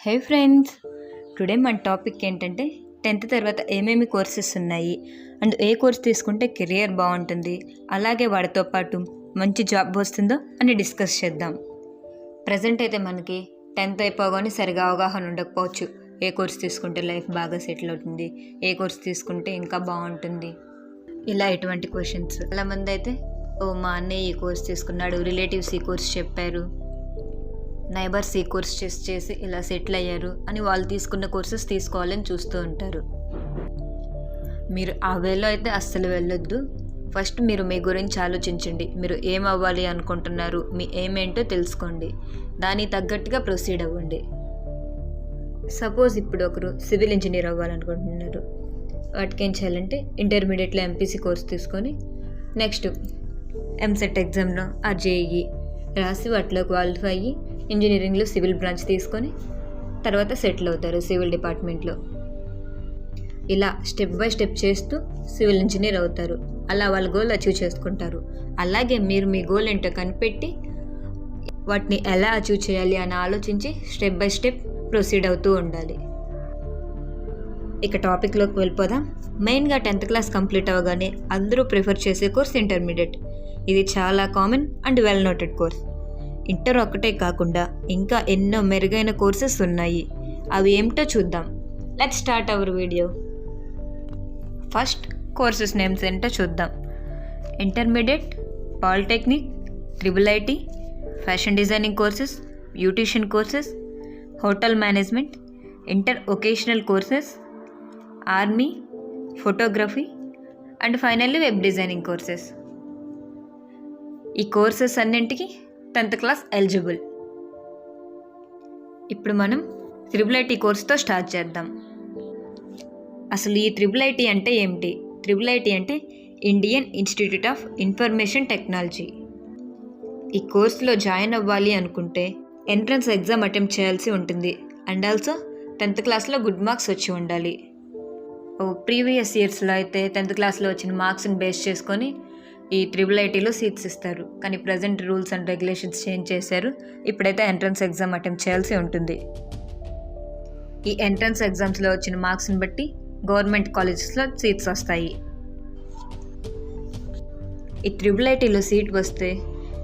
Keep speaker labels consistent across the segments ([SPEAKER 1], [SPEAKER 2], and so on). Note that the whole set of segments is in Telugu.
[SPEAKER 1] హే ఫ్రెండ్స్, టుడే మన టాపిక్ ఏంటంటే 10th తర్వాత ఏమేమి కోర్సెస్ ఉన్నాయి అండ్ ఏ కోర్స్ తీసుకుంటే కెరియర్ బాగుంటుంది, అలాగే వాటితో పాటు మంచి జాబ్ వస్తుందో అని డిస్కస్ చేద్దాం. ప్రజెంట్ అయితే మనకి 10th అయిపోగానే సరిగా అవగాహన ఉండకపోవచ్చు. ఏ కోర్స్ తీసుకుంటే లైఫ్ బాగా సెటిల్ అవుతుంది, ఏ కోర్స్ తీసుకుంటే ఇంకా బాగుంటుంది, ఇలా ఎటువంటి క్వశ్చన్స్. చాలామంది అయితే మా అన్నయ్య ఈ కోర్స్ తీసుకున్నాడు, రిలేటివ్స్ ఈ కోర్స్ చెప్పారు, నైబర్స్ ఈ కోర్స్ చేసి ఇలా సెటిల్ అయ్యారు అని వాళ్ళు తీసుకున్న కోర్సెస్ తీసుకోవాలని చూస్తూ ఉంటారు. మీరు ఆ వేలో అయితే అస్సలు వెళ్ళొద్దు. ఫస్ట్ మీరు మీ గురించి ఆలోచించండి. మీరు ఏం అవ్వాలి అనుకుంటున్నారు, మీ ఏమేంటో తెలుసుకోండి, దానికి తగ్గట్టుగా ప్రొసీడ్ అవ్వండి. సపోజ్ ఇప్పుడు ఒకరు సివిల్ ఇంజనీర్ అవ్వాలనుకుంటున్నారు. వాటికి ఏం చేయాలంటే ఇంటర్మీడియట్లో ఎంపీసీ కోర్స్ తీసుకొని నెక్స్ట్ ఎంసెట్ ఎగ్జామ్లో ఆ జేఈ రాసి వాటిలో క్వాలిఫై అయ్యి ఇంజనీరింగ్లో సివిల్ బ్రాంచ్ తీసుకొని తర్వాత సెటిల్ అవుతారు సివిల్ డిపార్ట్మెంట్లో. ఇలా స్టెప్ బై స్టెప్ చేస్తూ సివిల్ ఇంజనీర్ అవుతారు. అలా వాళ్ళ గోల్ అచీవ్ చేసుకుంటారు. అలాగే మీరు మీ గోల్ ఏంటో కనిపెట్టి వాటిని ఎలా అచీవ్ చేయాలి అని ఆలోచించి స్టెప్ బై స్టెప్ ప్రొసీడ్ అవుతూ ఉండాలి. ఇక టాపిక్లోకి వెళ్ళిపోదాం. మెయిన్గా 10th క్లాస్ కంప్లీట్ అవ్వగానే అందరూ ప్రిఫర్ చేసే కోర్స్ ఇంటర్మీడియట్. ఇది చాలా common and well noted course. Inter ఒక్కటే కాకుండా ఇంకా ఎన్నో మెరుగైన కోర్సెస్ ఉన్నాయి. అవి ఏమిటో చూద్దాం. Let's start our video. First courses names ఏంటో చూద్దాం. Intermediate, polytechnic, triple IT, fashion designing courses, beautician courses, hotel management, inter vocational courses, army, photography and finally web designing courses. ఈ కోర్సెస్ అన్నింటికి 10th క్లాస్ ఎలిజిబుల్. ఇప్పుడు మనం ట్రిపుల్ ఐటీ కోర్స్తో స్టార్ట్ చేద్దాం. అసలు ఈ ట్రిపుల్ ఐటీ అంటే ఏమిటి? ట్రిపుల్ ఐటీ అంటే Indian institute of information technology. ఈ కోర్సులో జాయిన్ అవ్వాలి అనుకుంటే ఎంట్రన్స్ ఎగ్జామ్ అటెంప్ట్ చేయాల్సి ఉంటుంది అండ్ ఆల్సో 10th క్లాస్లో గుడ్ మార్క్స్ వచ్చి ఉండాలి. ప్రీవియస్ ఇయర్స్లో అయితే 10th క్లాస్లో వచ్చిన మార్క్స్ని బేస్ చేసుకొని ఈ ట్రిపుల్ ఐటీలో సీట్స్ ఇస్తారు. కానీ present rules and regulations change చేశారు. ఇప్పుడైతే ఎంట్రన్స్ ఎగ్జామ్ అటెంప్ట్ చేయాల్సి ఉంటుంది. ఈ ఎంట్రన్స్ ఎగ్జామ్స్లో వచ్చిన మార్క్స్ని బట్టి గవర్నమెంట్ కాలేజెస్లో సీట్స్ వస్తాయి. ఈ ట్రిపుల్ ఐటీలో సీట్ వస్తే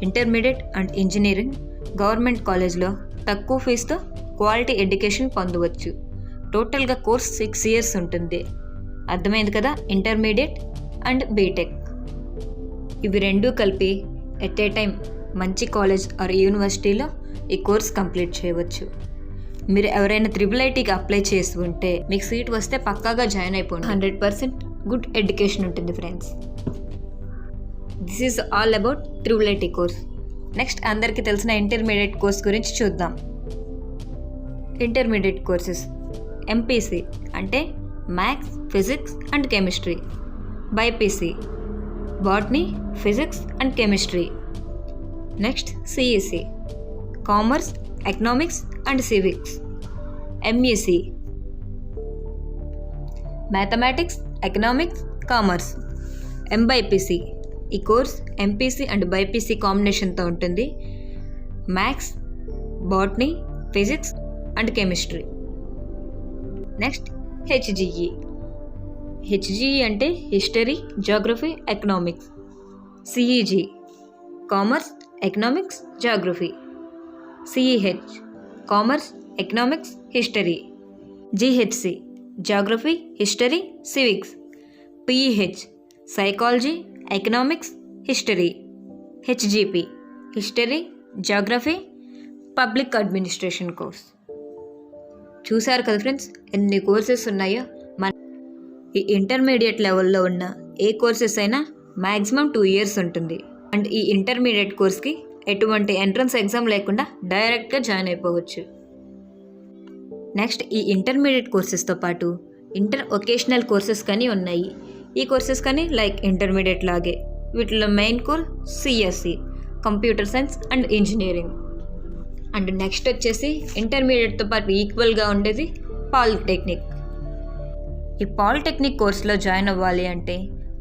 [SPEAKER 1] ఇంటర్మీడియట్ అండ్ ఇంజనీరింగ్ గవర్నమెంట్ కాలేజ్లో తక్కువ ఫీజుతో క్వాలిటీ ఎడ్యుకేషన్ పొందవచ్చు. టోటల్గా కోర్స్ 6 years ఉంటుంది. అర్థమైంది కదా? ఇంటర్మీడియట్ అండ్ బీటెక్ ఇవి రెండూ కలిపి ఎట్ ఏ టైం మంచి కాలేజ్ ఆర్ యూనివర్సిటీలో ఈ కోర్స్ కంప్లీట్ చేయవచ్చు. మీరు ఎవరైనా ట్రిపుల్ ఐటీకి అప్లై చేసి ఉంటే మీకు సీట్ వస్తే పక్కాగా జాయిన్ అయిపోండి. 100% గుడ్ ఎడ్యుకేషన్ ఉంటుంది friends. This is all about triple IT course. Next అందరికీ తెలిసిన ఇంటర్మీడియట్ కోర్స్ గురించి చూద్దాం. ఇంటర్మీడియట్ కోర్సెస్ ఎంపీసీ అంటే maths, physics and chemistry, BiPC botany, physics and chemistry, next CEC commerce, economics and civics, MEC mathematics, economics, commerce, MBiPC ఈ కోర్స్ ఎంపీసీ అండ్ బైపీసీ కాంబినేషన్తో ఉంటుంది. Maths, botany, physics and chemistry. Next HGE. HGE అంటే history, geography, economics. CEG commerce, economics, geography. సిఈహెచ్ commerce, economics, history. GHC geography, history, civics. PEH psychology, economics, history. HGP history, geography, public administration course. చూసారు కదా ఫ్రెండ్స్, ఎన్ని కోర్సెస్ ఉన్నాయో. ఈ ఇంటర్మీడియట్ లెవెల్లో ఉన్న ఏ కోర్సెస్ అయినా మ్యాక్సిమం 2 years ఉంటుంది. అండ్ ఈ ఇంటర్మీడియట్ కోర్స్కి ఎటువంటి ఎంట్రన్స్ ఎగ్జామ్ లేకుండా డైరెక్ట్గా జాయిన్ అయిపోవచ్చు. నెక్స్ట్ ఈ ఇంటర్మీడియట్ కోర్సెస్తో పాటు ఇంటర్ వొకేషనల్ కోర్సెస్ కానీ ఉన్నాయి. ఈ కోర్సెస్ కానీ లైక్ ఇంటర్మీడియట్ లాగే. వీటిలో main core CSC computer science and engineering. And next వచ్చేసి ఇంటర్మీడియట్తో పాటు ఈక్వల్గా ఉండేది పాలిటెక్నిక్. ఈ పాలిటెక్నిక్ కోర్సులో జాయిన్ అవ్వాలి అంటే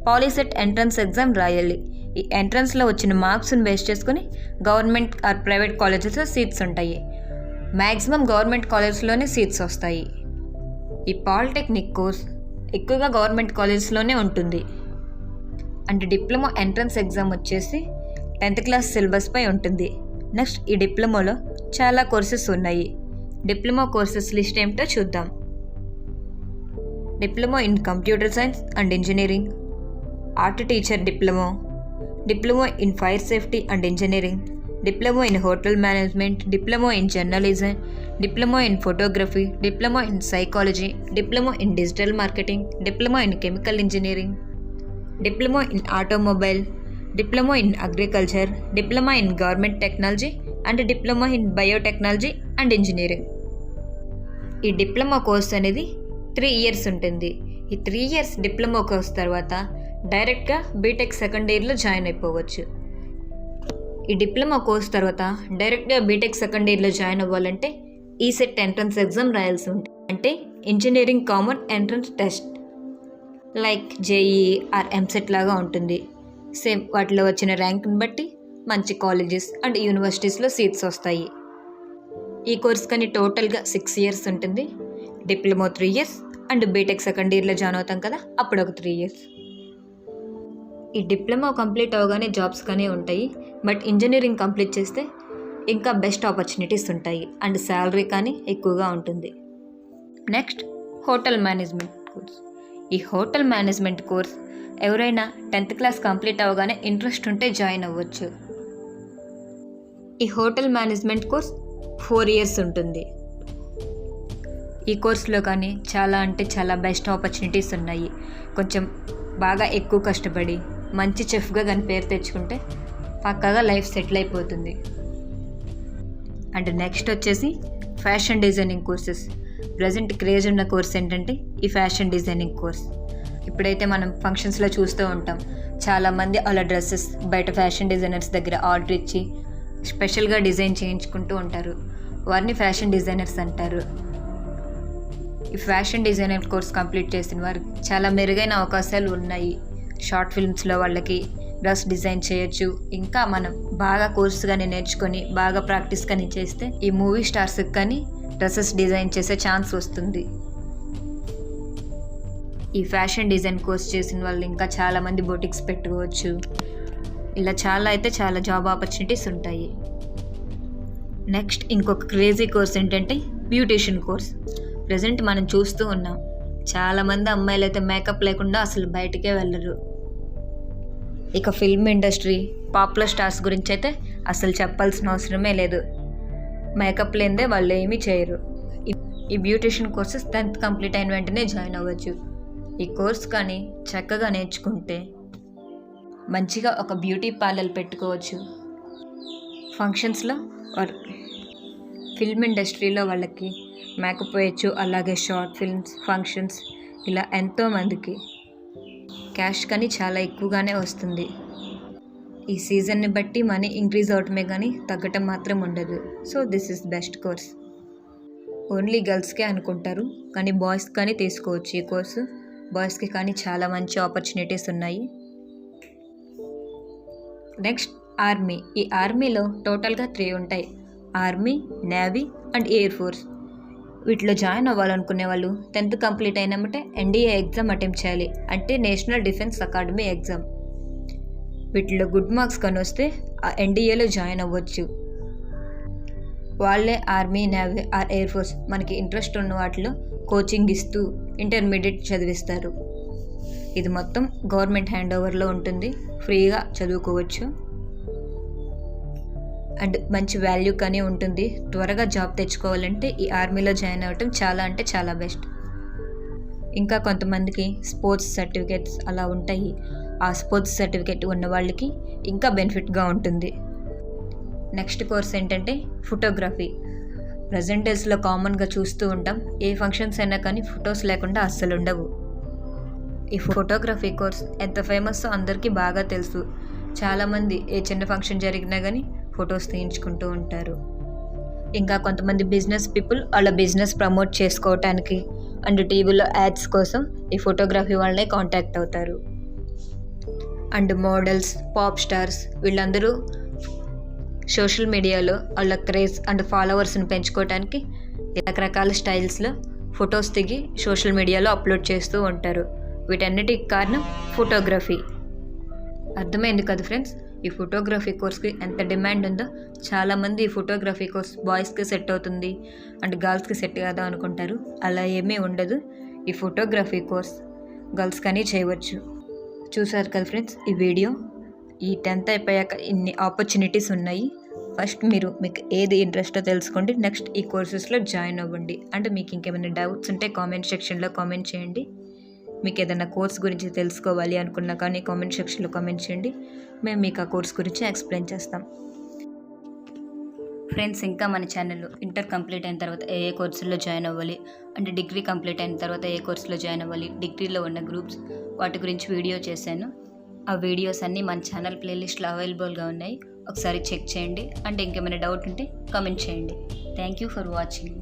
[SPEAKER 1] పాలిసెట్ ఎంట్రన్స్ ఎగ్జామ్ రాయాలి. ఈ ఎంట్రన్స్లో వచ్చిన మార్క్స్ని బేస్ చేసుకొని గవర్నమెంట్ ఆర్ ప్రైవేట్ కాలేజెస్లో సీట్స్ ఉంటాయి. మ్యాక్సిమం గవర్నమెంట్ కాలేజ్లోనే సీట్స్ వస్తాయి. ఈ పాలిటెక్నిక్ కోర్స్ ఎక్కువగా గవర్నమెంట్ కాలేజ్లోనే ఉంటుంది. అండ్ డిప్లొమా ఎంట్రన్స్ ఎగ్జామ్ వచ్చేసి 10th క్లాస్ సిలబస్పై ఉంటుంది. నెక్స్ట్ ఈ డిప్లొమాలో చాలా కోర్సెస్ ఉన్నాయి. డిప్లొమా కోర్సెస్ లిస్ట్ ఏమిటో చూద్దాం. Diploma in computer science and engineering, art teacher diploma, diploma in fire safety and engineering, diploma in hotel management, diploma in journalism, diploma in photography, diploma in psychology, diploma in digital marketing, diploma in chemical engineering, diploma in automobile, diploma in agriculture, diploma in government technology and diploma in biotechnology and engineering. ఈ డిప్లొమా కోర్స్ అనేది 3 years ఉంటుంది. ఈ 3 years డిప్లొమా కోర్స్ తర్వాత డైరెక్ట్గా బీటెక్ సెకండ్ ఇయర్లో జాయిన్ అయిపోవచ్చు. ఈ డిప్లొమా కోర్స్ తర్వాత డైరెక్ట్గా బీటెక్ సెకండ్ ఇయర్లో జాయిన్ అవ్వాలంటే ఈసెట్ ఎంట్రన్స్ ఎగ్జామ్ రాయాల్సి ఉంటుంది. అంటే engineering common entrance test, like JEE or EAMCET లాగా ఉంటుంది. సేమ్ వాటిలో వచ్చిన ర్యాంక్ని బట్టి మంచి కాలేజెస్ అండ్ యూనివర్సిటీస్లో సీట్స్ వస్తాయి. ఈ కోర్స్ కానీ టోటల్గా 6 years ఉంటుంది. Diploma 3 years and BTech second ఇయర్లో జాయిన్ అవుతాం కదా, అప్పుడు ఒక 3 years. ఈ డిప్లొమా కంప్లీట్ అవగానే జాబ్స్ కానీ ఉంటాయి. బట్ ఇంజనీరింగ్ కంప్లీట్ చేస్తే ఇంకా బెస్ట్ ఆపర్చునిటీస్ ఉంటాయి అండ్ శాలరీ కానీ ఎక్కువగా ఉంటుంది. Next hotel management course. ఈ హోటల్ మేనేజ్మెంట్ కోర్స్ ఎవరైనా 10th క్లాస్ కంప్లీట్ అవగానే ఇంట్రెస్ట్ ఉంటే జాయిన్ అవ్వచ్చు. ఈ హోటల్ మేనేజ్మెంట్ కోర్స్ 4 years ఉంటుంది. ఈ కోర్సులో కానీ చాలా అంటే చాలా బెస్ట్ ఆపర్చునిటీస్ ఉన్నాయి. కొంచెం బాగా ఎక్కువ కష్టపడి మంచి చెఫ్గా కానీ పేరు తెచ్చుకుంటే పక్కాగా లైఫ్ సెటిల్ అయిపోతుంది. అండ్ నెక్స్ట్ వచ్చేసి fashion designing courses. Present craze ఉన్న కోర్స్ ఏంటంటే ఈ ఫ్యాషన్ డిజైనింగ్ కోర్స్. ఇప్పుడైతే మనం ఫంక్షన్స్లో చూస్తూ ఉంటాం, చాలామంది అలా డ్రెస్సెస్ బయట ఫ్యాషన్ డిజైనర్స్ దగ్గర ఆర్డర్ ఇచ్చి స్పెషల్గా డిజైన్ చేయించుకుంటూ ఉంటారు. వారిని ఫ్యాషన్ డిజైనర్స్ అంటారు. ఈ ఫ్యాషన్ డిజైనర్ కోర్స్ కంప్లీట్ చేసిన వారికి చాలా మెరుగైన అవకాశాలు ఉన్నాయి. షార్ట్ ఫిల్మ్స్లో వాళ్ళకి డ్రెస్ డిజైన్ చేయొచ్చు. ఇంకా మనం బాగా కోర్స్ కానీ నేర్చుకొని బాగా ప్రాక్టీస్ కానీ చేస్తే ఈ మూవీ స్టార్స్కి కానీ డ్రెస్సెస్ డిజైన్ చేసే ఛాన్స్ వస్తుంది. ఈ ఫ్యాషన్ డిజైన్ కోర్స్ చేసిన వాళ్ళు ఇంకా చాలామంది బొటిక్స్ పెట్టుకోవచ్చు. ఇలా చాలా జాబ్ ఆపర్చునిటీస్ ఉంటాయి. నెక్స్ట్ ఇంకొక క్రేజీ కోర్స్ ఏంటంటే బ్యూటీషియన్ కోర్స్. ప్రజెంట్ మనం చూస్తూ ఉన్నాం, చాలామంది అమ్మాయిలు అయితే మేకప్ లేకుండా అసలు బయటికే వెళ్ళరు. ఇక ఫిల్మ్ ఇండస్ట్రీ, పాపులర్ స్టార్స్ గురించి అయితే అసలు చెప్పాల్సిన అవసరమే లేదు. మేకప్ లేనిదే వాళ్ళు ఏమీ చేయరు. ఈ బ్యూటీషియన్ కోర్సెస్ 10th కంప్లీట్ అయిన వెంటనే జాయిన్ అవ్వచ్చు. ఈ కోర్స్ కానీ చక్కగా నేర్చుకుంటే మంచిగా ఒక బ్యూటీ పార్లర్ పెట్టుకోవచ్చు. ఫంక్షన్స్లో ఫిల్మ్ ఇండస్ట్రీలో వాళ్ళకి మేకప్ వేయచ్చు. అలాగే షార్ట్ ఫిల్మ్స్, ఫంక్షన్స్, ఇలా ఎంతోమందికి క్యాష్ కానీ చాలా ఎక్కువగానే వస్తుంది. ఈ సీజన్ని బట్టి మనీ ఇంక్రీజ్ అవటమే కానీ తగ్గటం మాత్రం ఉండదు. So this is best course. Only గర్ల్స్కే అనుకుంటారు, కానీ బాయ్స్ కానీ తీసుకోవచ్చు ఈ కోర్సు. బాయ్స్కి కానీ చాలా మంచి ఆపర్చునిటీస్ ఉన్నాయి. Next army. ఈ ఆర్మీలో టోటల్గా 3 ఉంటాయి: army, navy and air force. వీటిలో జాయిన్ అవ్వాలనుకునే వాళ్ళు 10th కంప్లీట్ అయినామంటే ఎన్డీఏ ఎగ్జామ్ అటెంప్ట్ చేయాలి, అంటే నేషనల్ డిఫెన్స్ అకాడమీ ఎగ్జామ్. వీటిలో గుడ్ మార్క్స్ కానీ వస్తే ఆ ఎన్డీఏలో జాయిన్ అవ్వచ్చు. వాళ్ళే army, navy or air force మనకి ఇంట్రెస్ట్ ఉన్న వాటిలో కోచింగ్ ఇస్తూ ఇంటర్మీడియట్ చదివిస్తారు. ఇది మొత్తం గవర్నమెంట్ హ్యాండ్ ఓవర్లో ఉంటుంది, ఫ్రీగా చదువుకోవచ్చు. అండ్ మంచి వాల్యూ కానీ ఉంటుంది. త్వరగా జాబ్ తెచ్చుకోవాలంటే ఈ ఆర్మీలో జాయిన్ అవ్వటం చాలా అంటే చాలా బెస్ట్. ఇంకా కొంతమందికి స్పోర్ట్స్ సర్టిఫికేట్స్ అలా ఉంటాయి. ఆ స్పోర్ట్స్ సర్టిఫికేట్ ఉన్న వాళ్ళకి ఇంకా బెనిఫిట్గా ఉంటుంది. నెక్స్ట్ కోర్స్ ఏంటంటే ఫోటోగ్రఫీ. ప్రజెంట్ డేస్లో కామన్గా చూస్తూ ఉంటాం, ఏ ఫంక్షన్స్ అయినా కానీ ఫొటోస్ లేకుండా అస్సలు ఉండవు. ఈ ఫోటోగ్రఫీ కోర్స్ ఎంత ఫేమస్ అందరికీ బాగా తెలుసు. చాలామంది ఏ చిన్న ఫంక్షన్ జరిగినా కానీ ఫొటోస్ తీయించుకుంటూ ఉంటారు. ఇంకా కొంతమంది బిజినెస్ పీపుల్ వాళ్ళ బిజినెస్ ప్రమోట్ చేసుకోవటానికి అండ్ టీవీలో యాడ్స్ కోసం ఈ ఫోటోగ్రఫీ వాళ్ళనే కాంటాక్ట్ అవుతారు. అండ్ మోడల్స్, పాప్ స్టార్స్ వీళ్ళందరూ సోషల్ మీడియాలో వాళ్ళ క్రేజ్ అండ్ ఫాలోవర్స్ని పెంచుకోవడానికి రకరకాల స్టైల్స్లో ఫొటోస్ దిగి సోషల్ మీడియాలో అప్లోడ్ చేస్తూ ఉంటారు. వీటన్నిటికి కారణం ఫోటోగ్రఫీ. అర్థమైంది కదా ఫ్రెండ్స్, ఈ ఫోటోగ్రఫీ కోర్స్కి ఎంత డిమాండ్ ఉందో. చాలామంది ఈ ఫోటోగ్రఫీ కోర్స్ బాయ్స్కి సెట్ అవుతుంది అండ్ గర్ల్స్కి సెట్ కాదా అనుకుంటారు. అలా ఏమీ ఉండదు. ఈ ఫోటోగ్రఫీ కోర్స్ గర్ల్స్ కానీ చేయవచ్చు. చూసారు కదా ఫ్రెండ్స్ ఈ వీడియో. ఈ 10th అయిపోయాక ఇన్ని ఆపర్చునిటీస్ ఉన్నాయి. ఫస్ట్ మీకు ఏది ఇంట్రెస్టో తెలుసుకోండి, నెక్స్ట్ ఈ కోర్సెస్లో జాయిన్ అవ్వండి. అంటే మీకు ఇంకేమైనా డౌట్స్ ఉంటే కామెంట్ సెక్షన్లో కామెంట్ చేయండి. మీకు ఏదైనా కోర్స్ గురించి తెలుసుకోవాలి అనుకున్నా కానీ కామెంట్ సెక్షన్లో కామెంట్ చేయండి. మేము మీకు ఆ కోర్స్ గురించి ఎక్స్ప్లెయిన్ చేస్తాం. ఫ్రెండ్స్, ఇంకా మన ఛానల్లో ఇంటర్ కంప్లీట్ అయిన తర్వాత ఏ కోర్సుల్లో జాయిన్ అవ్వాలి, అంటే డిగ్రీ కంప్లీట్ అయిన తర్వాత ఏ కోర్సులో జాయిన్ అవ్వాలి, డిగ్రీలో ఉన్న గ్రూప్స్ వాటి గురించి వీడియో చేశాను. ఆ వీడియోస్ అన్నీ మన ఛానల్ ప్లేలిస్ట్లో అవైలబుల్గా ఉన్నాయి. ఒకసారి చెక్ చేయండి. అంటే ఇంకేమైనా డౌట్ ఉంటే కామెంట్ చేయండి. Thank you for watching.